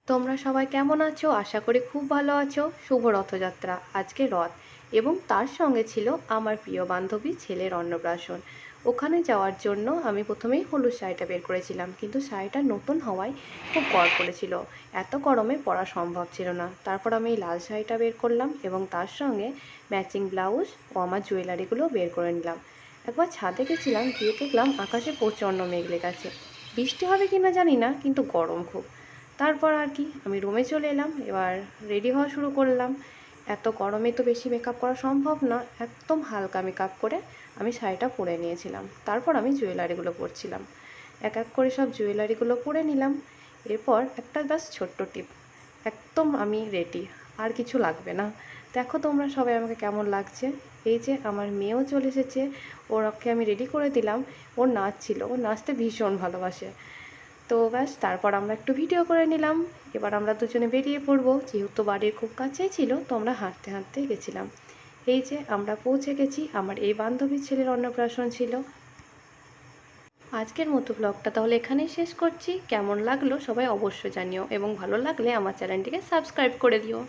তোমরা সবাই কেমন আছো? আশা করি খুব ভালো আছো। শুভ রথযাত্রা। আজকে রথ এবং তার সঙ্গে ছিল আমার প্রিয় বান্ধবী ছেলের অন্নপ্রাশন। ওখানে যাওয়ার জন্য আমি প্রথমেই হলুদ শাড়িটা বের করেছিলাম, কিন্তু শাড়িটা নতুন হওয়ায় খুব গড় পড়েছিল। এত গরমে পরা সম্ভব ছিল না। তারপর আমি এই লাল শাড়িটা বের করলাম এবং তার সঙ্গে ম্যাচিং ব্লাউজ ও আমার জুয়েলারিগুলো বের করে নিলাম। একবার ছাদে গেছিলাম, গিয়ে দেখলাম আকাশে প্রচণ্ড মেঘ লেগেছে। বৃষ্টি হবে কিনা জানি না, কিন্তু গরম খুব। তারপর আর কি, আমি রুমে চলে এলাম। এবার রেডি হওয়া শুরু করলাম। এত গরমে তো বেশি মেকআপ করা সম্ভব না, একদম হালকা মেকআপ করে আমি শাড়িটা পরে নিয়েছিলাম। তারপর আমি জুয়েলারিগুলো পরছিলাম, এক এক করে সব জুয়েলারিগুলো পরে নিলাম। এরপর একটা জাস্ট ছোট্ট টিপ, একদম আমি রেডি, আর কিছু লাগবে না। দেখো তোমরা সবাই আমাকে কেমন লাগছে। এই যে আমার মেয়েও চলে এসেছে, ওরকে আমি রেডি করে দিলাম। ওর নাচ ছিল, ও নাচতে ভীষণ ভালোবাসে। তো ব্যাস, তারপর আমরা একটু ভিডিও করে নিলাম। এবার আমরা দুজনে বেরিয়ে পড়বো, যেহেতু বাড়ির খুব কাছেই ছিল, তো আমরা হাঁটতে হাঁটতে গেছিলাম। এই যে আমরা পৌঁছে গেছি, আমার এই বান্ধবীর ছেলের অন্নপ্রাশন ছিল। আজকের মতো ব্লগটা তাহলে এখানেই শেষ করছি। কেমন লাগলো সবাই অবশ্যই জানিও, এবং ভালো লাগলে আমার চ্যানেলটিকে সাবস্ক্রাইব করে দিও।